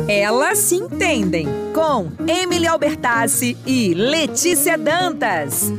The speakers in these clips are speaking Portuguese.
Elas se entendem, com Emily Albertassi e Letícia Dantas.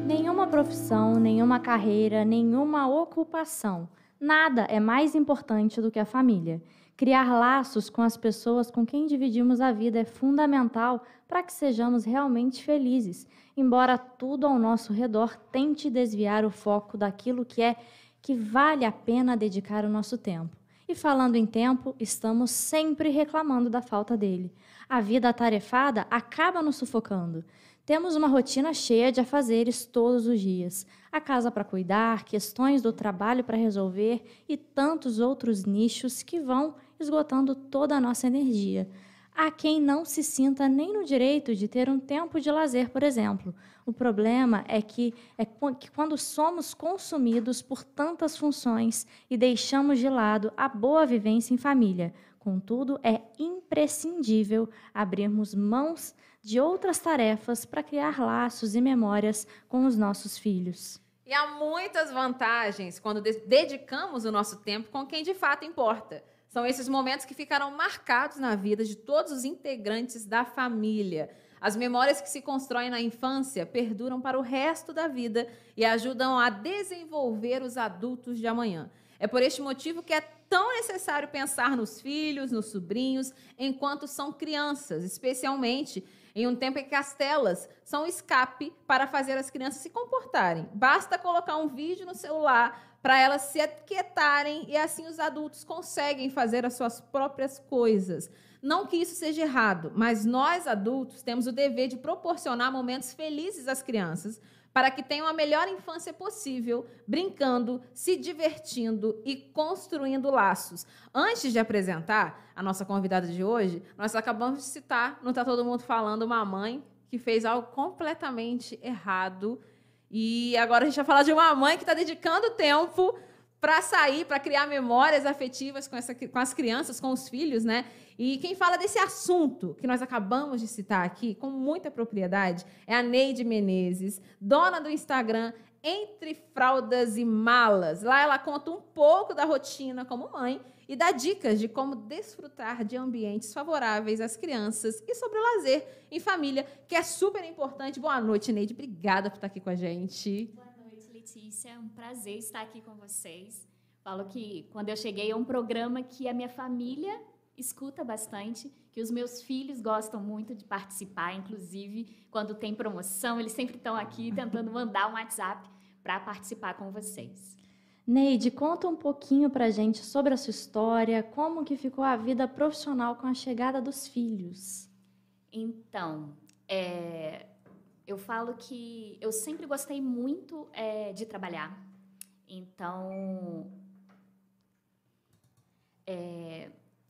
Nenhuma profissão, nenhuma carreira, nenhuma ocupação, nada é mais importante do que a família. Criar laços com as pessoas com quem dividimos a vida é fundamental para que sejamos realmente felizes, embora tudo ao nosso redor tente desviar o foco daquilo que vale a pena dedicar o nosso tempo. E falando em tempo, estamos sempre reclamando da falta dele. A vida atarefada acaba nos sufocando. Temos uma rotina cheia de afazeres todos os dias. A casa para cuidar, questões do trabalho para resolver e tantos outros nichos que vão esgotando toda a nossa energia. Há quem não se sinta nem no direito de ter um tempo de lazer, por exemplo. O problema é que quando somos consumidos por tantas funções e deixamos de lado a boa vivência em família. Contudo, é imprescindível abrirmos mãos de outras tarefas para criar laços e memórias com os nossos filhos. E há muitas vantagens quando dedicamos o nosso tempo com quem de fato importa. São esses momentos que ficarão marcados na vida de todos os integrantes da família. As memórias que se constroem na infância perduram para o resto da vida e ajudam a desenvolver os adultos de amanhã. É por este motivo que é tão necessário pensar nos filhos, nos sobrinhos, enquanto são crianças, especialmente em um tempo em que as telas são um escape para fazer as crianças se comportarem. Basta colocar um vídeo no celular para elas se aquietarem e assim os adultos conseguem fazer as suas próprias coisas. Não que isso seja errado, mas nós adultos temos o dever de proporcionar momentos felizes às crianças para que tenham a melhor infância possível, brincando, se divertindo e construindo laços. Antes de apresentar a nossa convidada de hoje, nós acabamos de citar, não está todo mundo falando, uma mãe que fez algo completamente errado. E agora a gente vai falar de uma mãe que está dedicando tempo para sair, para criar memórias afetivas com as crianças, com os filhos, né? E quem fala desse assunto que nós acabamos de citar aqui, com muita propriedade, é a Neide Menezes, dona do Instagram Entre Fraldas e Malas. Lá ela conta um pouco da rotina como mãe e dá dicas de como desfrutar de ambientes favoráveis às crianças e sobre o lazer em família, que é super importante. Boa noite, Neide. Obrigada por estar aqui com a gente. Boa noite, Letícia. É um prazer estar aqui com vocês. Falo que quando eu cheguei é um programa que a minha família escuta bastante, que os meus filhos gostam muito de participar, inclusive quando tem promoção, eles sempre estão aqui tentando mandar um WhatsApp para participar com vocês. Neide, conta um pouquinho para a gente sobre a sua história, como que ficou a vida profissional com a chegada dos filhos. Então, eu falo que eu sempre gostei muito de trabalhar. Então,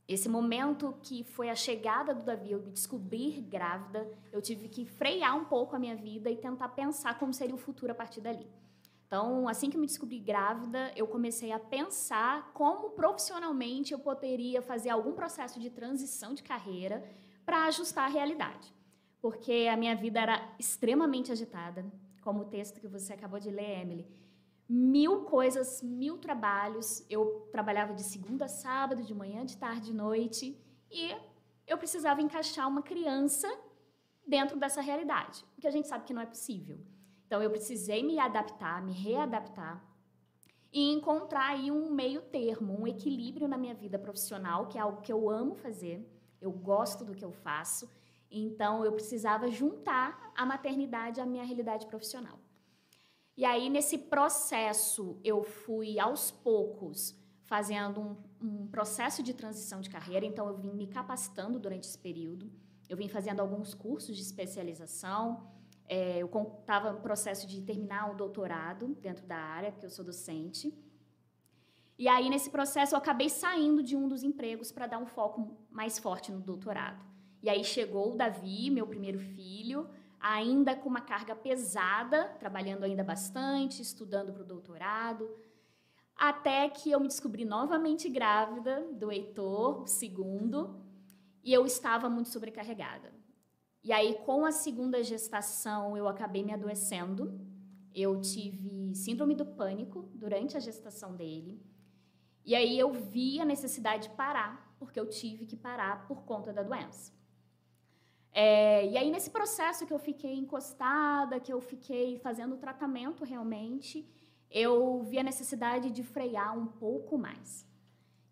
esse momento que foi a chegada do Davi, eu me descobrir grávida, eu tive que frear um pouco a minha vida e tentar pensar como seria o futuro a partir dali. Então, assim que eu me descobri grávida, eu comecei a pensar como profissionalmente eu poderia fazer algum processo de transição de carreira para ajustar a realidade. Porque a minha vida era extremamente agitada, como o texto que você acabou de ler, Emily. 1000 coisas, 1000 trabalhos. Eu trabalhava de segunda a sábado, de manhã, de tarde, de noite. E eu precisava encaixar uma criança dentro dessa realidade, porque a gente sabe que não é possível. Então, eu precisei me adaptar, me readaptar e encontrar aí um meio termo, um equilíbrio na minha vida profissional, que é algo que eu amo fazer, eu gosto do que eu faço. Então, eu precisava juntar a maternidade à minha realidade profissional. E aí, nesse processo, eu fui, aos poucos, fazendo um processo de transição de carreira. Então, eu vim me capacitando durante esse período. Eu vim fazendo alguns cursos de especialização. Eu estava no processo de terminar o doutorado dentro da área, porque eu sou docente. E aí, nesse processo, eu acabei saindo de um dos empregos para dar um foco mais forte no doutorado. E aí chegou o Davi, meu primeiro filho, ainda com uma carga pesada, trabalhando ainda bastante, estudando para o doutorado, até que eu me descobri novamente grávida do Heitor, o segundo, e eu estava muito sobrecarregada. E aí, com a segunda gestação, eu acabei me adoecendo. Eu tive síndrome do pânico durante a gestação dele. E aí eu vi a necessidade de parar, porque eu tive que parar por conta da doença. E aí, nesse processo que eu fiquei encostada, que eu fiquei fazendo o tratamento realmente, eu vi a necessidade de frear um pouco mais,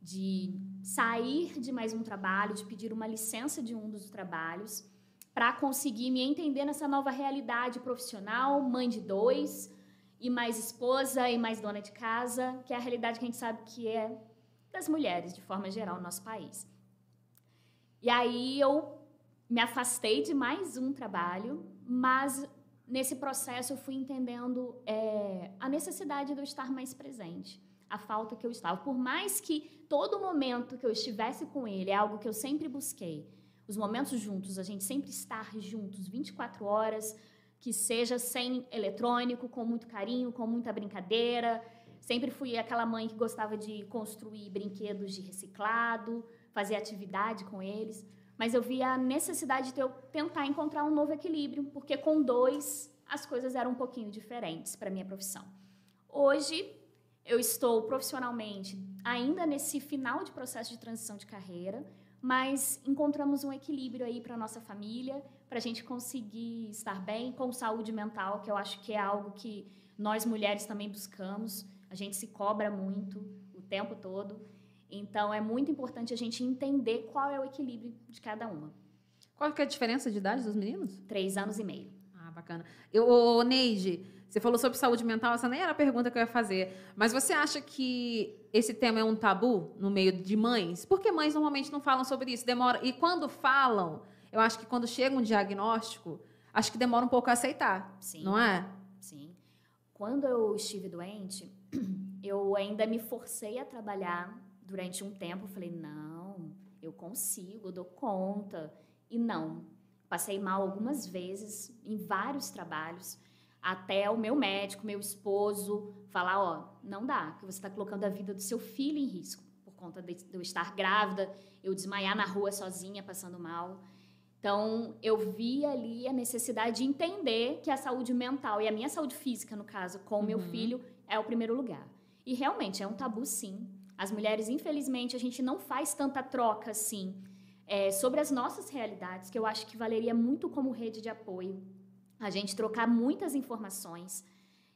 de sair de mais um trabalho, de pedir uma licença de um dos trabalhos, para conseguir me entender nessa nova realidade profissional, mãe de 2, e mais esposa, e mais dona de casa, que é a realidade que a gente sabe que é das mulheres, de forma geral, no nosso país. E aí eu me afastei de mais um trabalho, mas nesse processo eu fui entendendo a necessidade de eu estar mais presente, a falta que eu estava. Por mais que todo momento que eu estivesse com ele é algo que eu sempre busquei, os momentos juntos, a gente sempre estar juntos 24 horas, que seja sem eletrônico, com muito carinho, com muita brincadeira. Sempre fui aquela mãe que gostava de construir brinquedos de reciclado, fazer atividade com eles. Mas eu vi a necessidade de eu tentar encontrar um novo equilíbrio, porque com 2 as coisas eram um pouquinho diferentes para a minha profissão. Hoje, eu estou profissionalmente ainda nesse final de processo de transição de carreira, mas encontramos um equilíbrio aí para a nossa família, para a gente conseguir estar bem, com saúde mental, que eu acho que é algo que nós mulheres também buscamos. A gente se cobra muito o tempo todo. Então, é muito importante a gente entender qual é o equilíbrio de cada uma. Qual que é a diferença de idade dos meninos? 3 anos e meio. Ah, bacana. Neide, você falou sobre saúde mental, essa nem era a pergunta que eu ia fazer. Mas você acha que esse tema é um tabu no meio de mães? Porque mães normalmente não falam sobre isso, demora. E quando falam, eu acho que quando chega um diagnóstico, acho que demora um pouco a aceitar, Sim, não é? Sim. Quando eu estive doente, eu ainda me forcei a trabalhar durante um tempo. Falei, não, eu consigo, eu dou conta. E não. Passei mal algumas vezes, em vários trabalhos, até o meu médico, meu esposo, falar, ó, não dá, que você está colocando a vida do seu filho em risco, por conta de eu estar grávida, eu desmaiar na rua sozinha, passando mal. Então, eu vi ali a necessidade de entender que a saúde mental e a minha saúde física, no caso, com o meu filho, é o primeiro lugar. E realmente é um tabu, sim. As mulheres, infelizmente, a gente não faz tanta troca, assim, sobre as nossas realidades, que eu acho que valeria muito como rede de apoio. A gente trocar muitas informações.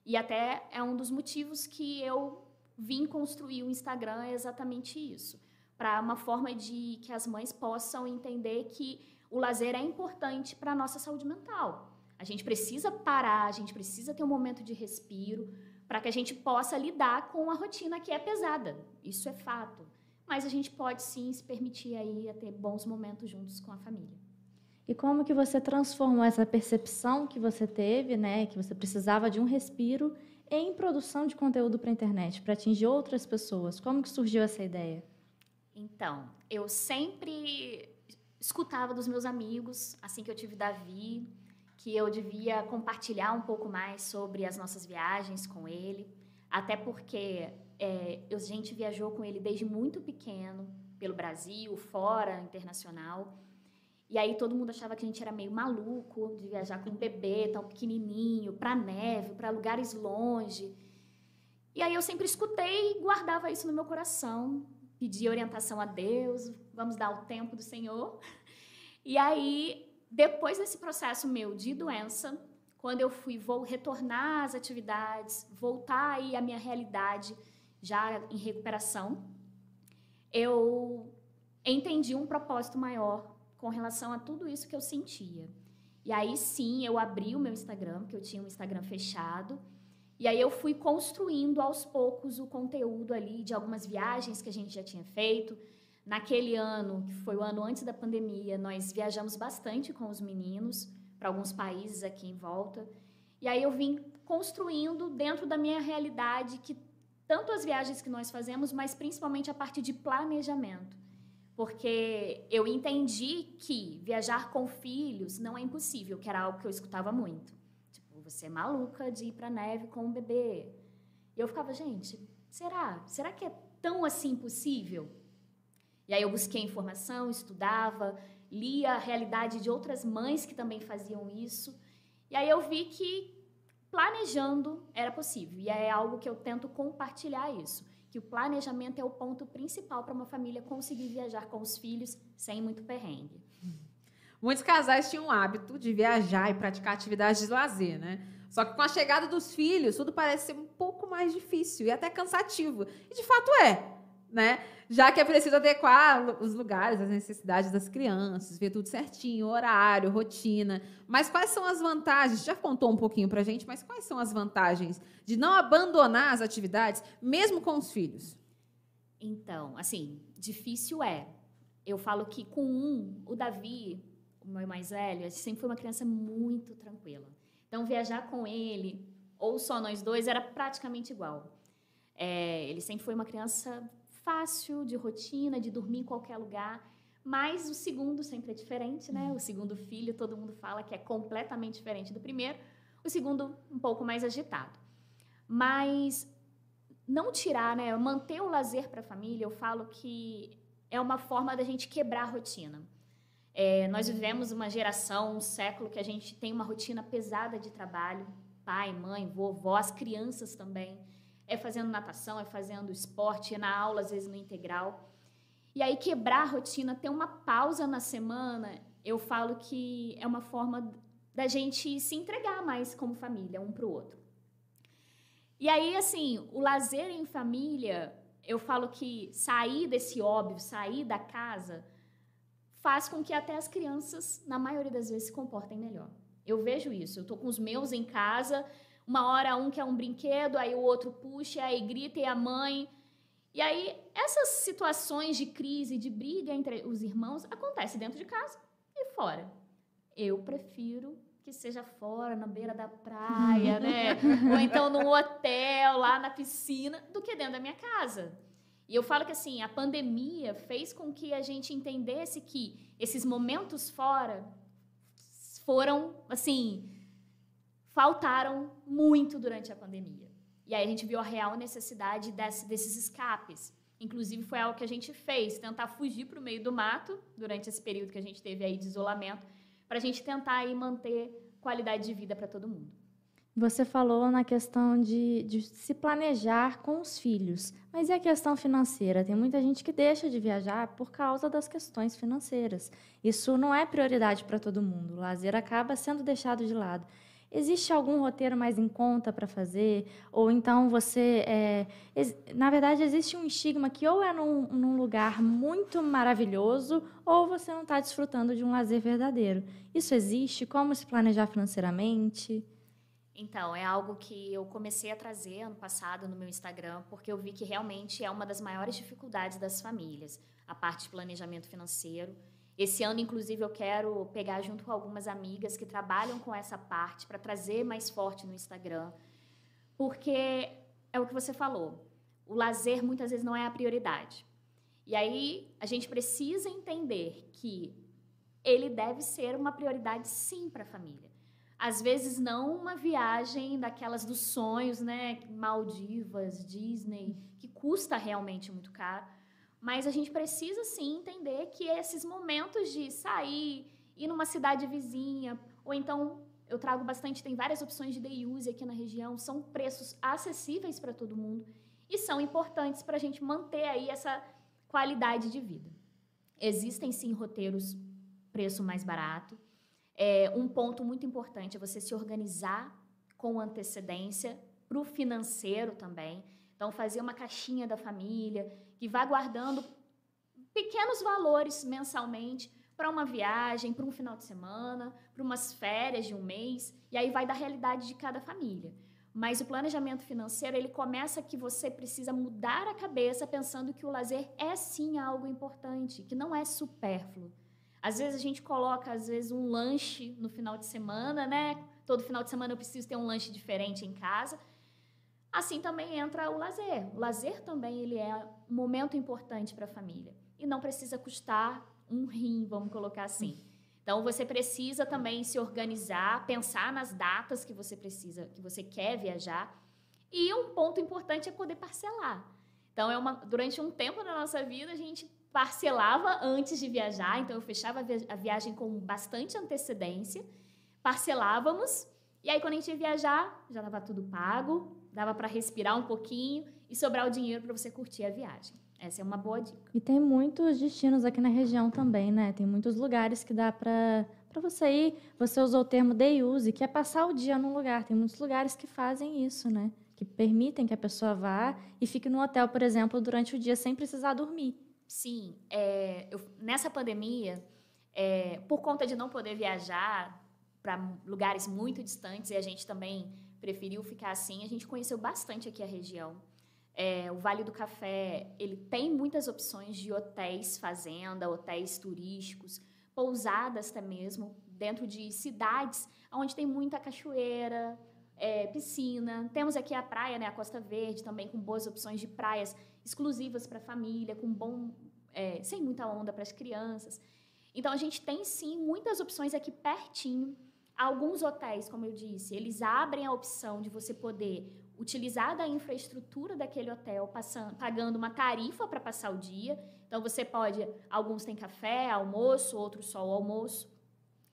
E até é um dos motivos que eu vim construir o Instagram, é exatamente isso. Para uma forma de que as mães possam entender que o lazer é importante para a nossa saúde mental. A gente precisa parar, a gente precisa ter um momento de respiro para que a gente possa lidar com a rotina que é pesada. Isso é fato. Mas a gente pode, sim, se permitir aí a ter bons momentos juntos com a família. E como que você transformou essa percepção que você teve, né, que você precisava de um respiro, em produção de conteúdo para a internet, para atingir outras pessoas? Como que surgiu essa ideia? Então, eu sempre escutava dos meus amigos, assim que eu tive Davi, que eu devia compartilhar um pouco mais sobre as nossas viagens com ele, até porque a gente viajou com ele desde muito pequeno, pelo Brasil, fora, internacional, e aí todo mundo achava que a gente era meio maluco de viajar com um bebê tão pequenininho, para neve, para lugares longe. E aí eu sempre escutei e guardava isso no meu coração, pedia orientação a Deus, vamos dar o tempo do Senhor. E aí, depois desse processo meu de doença, quando eu fui retornar às atividades, voltar aí à minha realidade já em recuperação, eu entendi um propósito maior com relação a tudo isso que eu sentia. E aí, sim, eu abri o meu Instagram, porque eu tinha um Instagram fechado, e aí eu fui construindo aos poucos o conteúdo ali de algumas viagens que a gente já tinha feito. Naquele ano, que foi o ano antes da pandemia, nós viajamos bastante com os meninos para alguns países aqui em volta. E aí eu vim construindo dentro da minha realidade que tanto as viagens que nós fazemos, mas principalmente a parte de planejamento. Porque eu entendi que viajar com filhos não é impossível, que era algo que eu escutava muito. Tipo, você é maluca de ir para a neve com um bebê. E eu ficava, gente, será? Será que é tão assim possível? E aí eu busquei informação, estudava, lia a realidade de outras mães que também faziam isso. E aí eu vi que planejando era possível. E é algo que eu tento compartilhar isso. que o planejamento é o ponto principal para uma família conseguir viajar com os filhos sem muito perrengue. Muitos casais tinham o hábito de viajar e praticar atividades de lazer, né? Só que com a chegada dos filhos, tudo parece ser um pouco mais difícil e até cansativo. E de fato né? Já que é preciso adequar os lugares às necessidades das crianças, ver tudo certinho, horário, rotina. Mas quais são as vantagens? Já contou um pouquinho pra gente, mas quais são as vantagens de não abandonar as atividades, mesmo com os filhos? Então, assim, difícil é. Eu falo que o Davi, o meu mais velho, sempre foi uma criança muito tranquila. Então, viajar com ele, ou só nós dois, era praticamente igual. Ele sempre foi uma criança fácil, de rotina, de dormir em qualquer lugar. Mas o segundo sempre é diferente, né? O segundo filho, todo mundo fala que é completamente diferente do primeiro. O segundo, um pouco mais agitado. Mas não tirar, né? Manter o lazer para a família, eu falo que é uma forma da gente quebrar a rotina. Nós vivemos uma geração, um século, que a gente tem uma rotina pesada de trabalho. Pai, mãe, vovó, as crianças também. Fazendo natação, fazendo esporte, na aula, às vezes no integral. E aí, quebrar a rotina, ter uma pausa na semana, eu falo que é uma forma da gente se entregar mais como família, um para o outro. E aí, assim, o lazer em família, eu falo que sair desse óbvio, sair da casa, faz com que até as crianças, na maioria das vezes, se comportem melhor. Eu vejo isso. Eu estou com os meus em casa, uma hora um quer um brinquedo, aí o outro puxa, aí grita e a mãe. E aí, essas situações de crise, de briga entre os irmãos, acontecem dentro de casa e fora. Eu prefiro que seja fora, na beira da praia, né? Ou então num hotel, lá na piscina, do que dentro da minha casa. E eu falo que, assim, a pandemia fez com que a gente entendesse que esses momentos fora foram, assim, faltaram muito durante a pandemia. E aí a gente viu a real necessidade desses escapes. Inclusive, foi algo que a gente fez, tentar fugir para o meio do mato, durante esse período que a gente teve aí de isolamento, para a gente tentar aí manter qualidade de vida para todo mundo. Você falou na questão de se planejar com os filhos, mas e a questão financeira? Tem muita gente que deixa de viajar por causa das questões financeiras. Isso não é prioridade para todo mundo. O lazer acaba sendo deixado de lado. Existe algum roteiro mais em conta para fazer? Ou então você... na verdade, existe um estigma que ou é num lugar muito maravilhoso ou você não está desfrutando de um lazer verdadeiro. Isso existe? Como se planejar financeiramente? Então, é algo que eu comecei a trazer ano passado no meu Instagram, porque eu vi que realmente é uma das maiores dificuldades das famílias, a parte de planejamento financeiro. Esse ano, inclusive, eu quero pegar junto com algumas amigas que trabalham com essa parte para trazer mais forte no Instagram, porque é o que você falou, o lazer muitas vezes não é a prioridade. E aí a gente precisa entender que ele deve ser uma prioridade, sim, para a família. Às vezes não uma viagem daquelas dos sonhos, né, Maldivas, Disney, que custa realmente muito caro, mas a gente precisa, sim, entender que esses momentos de sair, ir numa cidade vizinha, ou então, eu trago bastante, tem várias opções de day use aqui na região, são preços acessíveis para todo mundo e são importantes para a gente manter aí essa qualidade de vida. Existem, sim, roteiros preço mais barato. Um ponto muito importante é você se organizar com antecedência para o financeiro também. Então, fazer uma caixinha da família que vá guardando pequenos valores mensalmente para uma viagem, para um final de semana, para umas férias de um mês, e aí vai da realidade de cada família. Mas o planejamento financeiro, ele começa que você precisa mudar a cabeça pensando que o lazer é sim algo importante, que não é supérfluo. Às vezes a gente coloca, um lanche no final de semana, né? Todo final de semana eu preciso ter um lanche diferente em casa. Assim também entra o lazer. O lazer também ele é um momento importante para a família. E não precisa custar um rim, vamos colocar assim. Então, você precisa também se organizar, pensar nas datas que você precisa, que você quer viajar. E um ponto importante é poder parcelar. Então, durante um tempo da nossa vida, a gente parcelava antes de viajar. Então, eu fechava a viagem com bastante antecedência, parcelávamos, e aí, quando a gente ia viajar, já estava tudo pago, dava para respirar um pouquinho e sobrar o dinheiro para você curtir a viagem. Essa é uma boa dica. E tem muitos destinos aqui na região também, né? Tem muitos lugares que dá para você ir. Você usou o termo day use, que é passar o dia num lugar. Tem muitos lugares que fazem isso, né? Que permitem que a pessoa vá e fique no hotel, por exemplo, durante o dia sem precisar dormir. Sim. Nessa pandemia, por conta de não poder viajar para lugares muito distantes, e a gente também preferiu ficar assim, a gente conheceu bastante aqui a região. O Vale do Café, ele tem muitas opções de hotéis fazenda, hotéis turísticos, pousadas até mesmo, dentro de cidades onde tem muita cachoeira, piscina. Temos aqui a praia, né, a Costa Verde, também com boas opções de praias exclusivas para a família, sem muita onda para as crianças. Então, a gente tem, sim, muitas opções aqui pertinho. Alguns hotéis, como eu disse, eles abrem a opção de você poder utilizar da infraestrutura daquele hotel, pagando uma tarifa para passar o dia. Então, alguns têm café, almoço, outros só o almoço.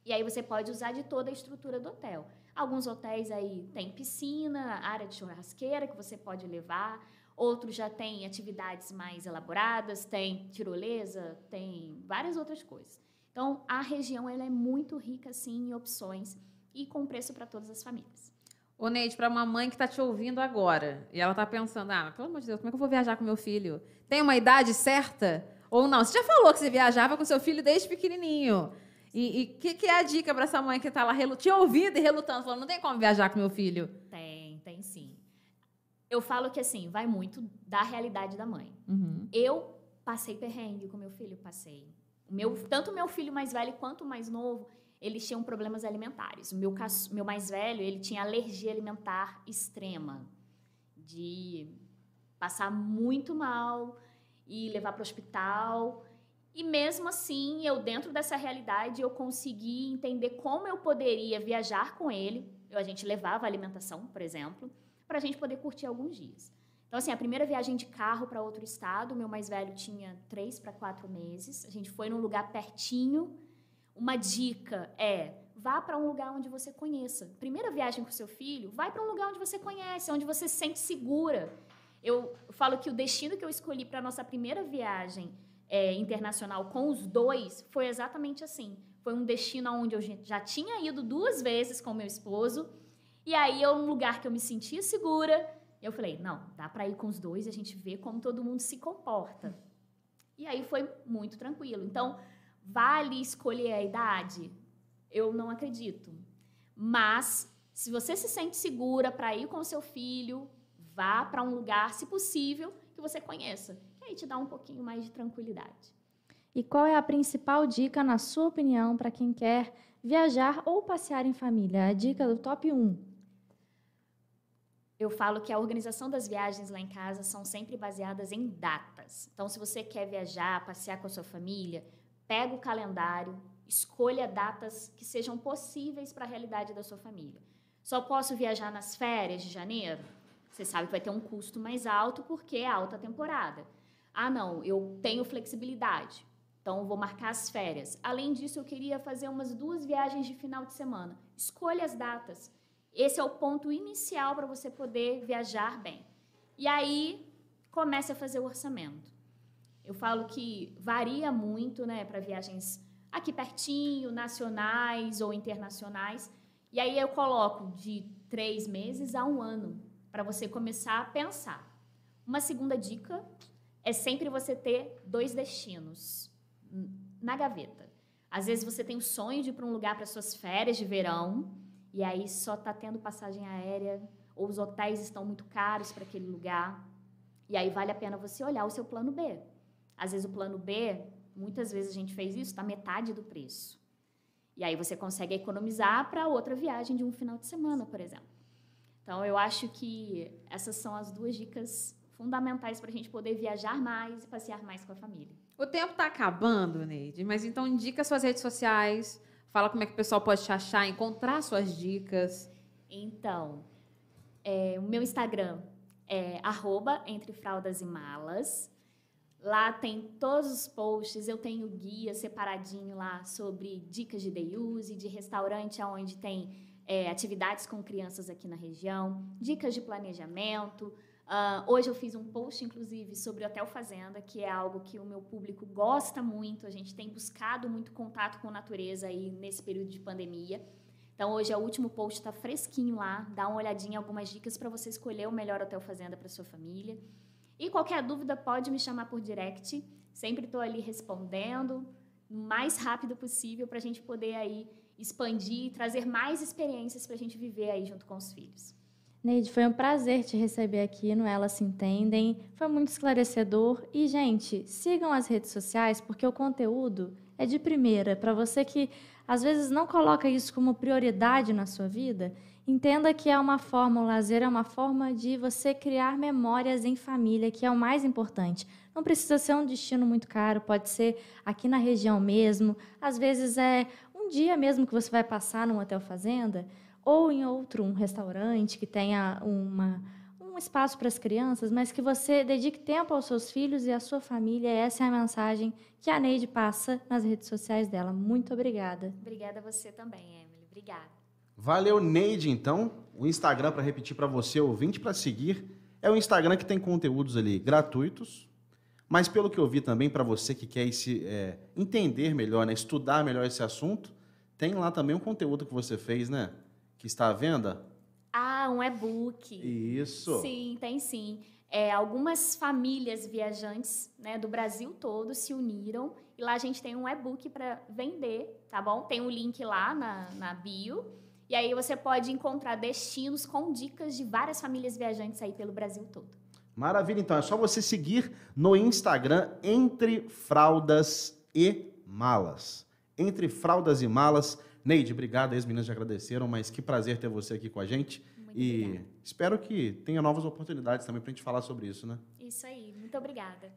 E aí você pode usar de toda a estrutura do hotel. Alguns hotéis aí têm piscina, área de churrasqueira que você pode levar. Outros já têm atividades mais elaboradas, tem tirolesa, tem várias outras coisas. Então, a região ela é muito rica, sim, em opções e com preço para todas as famílias. Ô, Neide, para uma mãe que está te ouvindo agora e ela está pensando, pelo amor de Deus, como é que eu vou viajar com meu filho? Tem uma idade certa ou não? Você já falou que você viajava com seu filho desde pequenininho. E que é a dica para essa mãe que está lá te ouvindo e relutando, falando, não tem como viajar com meu filho? Tem sim. Eu falo que, assim, vai muito da realidade da mãe. Uhum. Eu passei perrengue com meu filho, passei. Tanto o meu filho mais velho quanto o mais novo, eles tinham problemas alimentares. O meu mais velho, ele tinha alergia alimentar extrema, de passar muito mal e levar para o hospital. E mesmo assim, dentro dessa realidade, eu consegui entender como eu poderia viajar com ele. A gente levava alimentação, por exemplo, para a gente poder curtir alguns dias. Então, assim, a primeira viagem de carro para outro estado, meu mais velho tinha 3 para 4 meses. A gente foi num lugar pertinho. Uma dica vá para um lugar onde você conheça. Primeira viagem com seu filho, vai para um lugar onde você conhece, onde você se sente segura. Eu falo que o destino que eu escolhi para a nossa primeira viagem internacional com os dois foi exatamente assim. Foi um destino onde eu já tinha ido 2 vezes com meu esposo. E aí, um lugar que eu me sentia segura. Eu falei, não, dá para ir com os dois e a gente vê como todo mundo se comporta. E aí foi muito tranquilo. Então, vale escolher a idade? Eu não acredito. Mas, se você se sente segura para ir com o seu filho, vá para um lugar, se possível, que você conheça. Que aí te dá um pouquinho mais de tranquilidade. E qual é a principal dica, na sua opinião, para quem quer viajar ou passear em família? A dica do top 1. Eu falo que a organização das viagens lá em casa são sempre baseadas em datas. Então, se você quer viajar, passear com a sua família, pega o calendário, escolha datas que sejam possíveis para a realidade da sua família. Só posso viajar nas férias de janeiro? Você sabe que vai ter um custo mais alto porque é alta temporada. Não, eu tenho flexibilidade, então eu vou marcar as férias. Além disso, eu queria fazer umas 2 viagens de final de semana. Escolha as datas. Esse é o ponto inicial para você poder viajar bem. E aí, comece a fazer o orçamento. Eu falo que varia muito, né, para viagens aqui pertinho, nacionais ou internacionais. E aí eu coloco de 3 meses a 1 ano para você começar a pensar. Uma segunda dica é sempre você ter 2 destinos na gaveta. Às vezes você tem o sonho de ir para um lugar para suas férias de verão, e aí só está tendo passagem aérea, ou os hotéis estão muito caros para aquele lugar. E aí vale a pena você olhar o seu plano B. Às vezes o plano B, muitas vezes a gente fez isso, está metade do preço. E aí você consegue economizar para outra viagem de um final de semana, por exemplo. Então, eu acho que essas são as 2 dicas fundamentais para a gente poder viajar mais e passear mais com a família. O tempo está acabando, Neide, mas então indica suas redes sociais, fala como é que o pessoal pode te achar, encontrar suas dicas. Então, o meu Instagram é @entrefraldaseMalas. Lá tem todos os posts, eu tenho guia separadinho lá sobre dicas de day use, de restaurante onde tem atividades com crianças aqui na região, dicas de planejamento, Hoje eu fiz um post, inclusive, sobre o Hotel Fazenda, que é algo que o meu público gosta muito. A gente tem buscado muito contato com a natureza aí nesse período de pandemia. Então, hoje é o último post, está fresquinho lá. Dá uma olhadinha, algumas dicas para você escolher o melhor Hotel Fazenda para sua família. E qualquer dúvida, pode me chamar por direct. Sempre estou ali respondendo o mais rápido possível para a gente poder aí expandir, trazer mais experiências para a gente viver aí junto com os filhos. Neide, foi um prazer te receber aqui no Elas Se Entendem. Foi muito esclarecedor. E, gente, sigam as redes sociais, porque o conteúdo é de primeira. Para você que, às vezes, não coloca isso como prioridade na sua vida, entenda que é uma forma, o lazer é uma forma de você criar memórias em família, que é o mais importante. Não precisa ser um destino muito caro, pode ser aqui na região mesmo. Às vezes é um dia mesmo que você vai passar num hotel fazenda, ou em um restaurante que tenha um espaço para as crianças, mas que você dedique tempo aos seus filhos e à sua família. Essa é a mensagem que a Neide passa nas redes sociais dela. Muito obrigada. Obrigada a você também, Emily. Obrigada. Valeu, Neide, então. O Instagram, para repetir para você, ouvinte, para seguir, é o Instagram que tem conteúdos ali gratuitos, mas pelo que eu vi também, para você que quer entender melhor, né, estudar melhor esse assunto, tem lá também um conteúdo que você fez, né? Que está à venda? Um e-book. Isso. Sim, tem sim. Algumas famílias viajantes, né, do Brasil todo se uniram e lá a gente tem um e-book para vender, tá bom? Tem um link lá na bio e aí você pode encontrar destinos com dicas de várias famílias viajantes aí pelo Brasil todo. Maravilha, então. É só você seguir no Instagram Entre Fraldas e Malas. Entre Fraldas e Malas. Neide, obrigado, as meninas já agradeceram, mas que prazer ter você aqui com a gente. Muito e obrigada. Espero que tenha novas oportunidades também para a gente falar sobre isso, né? Isso aí, muito obrigada.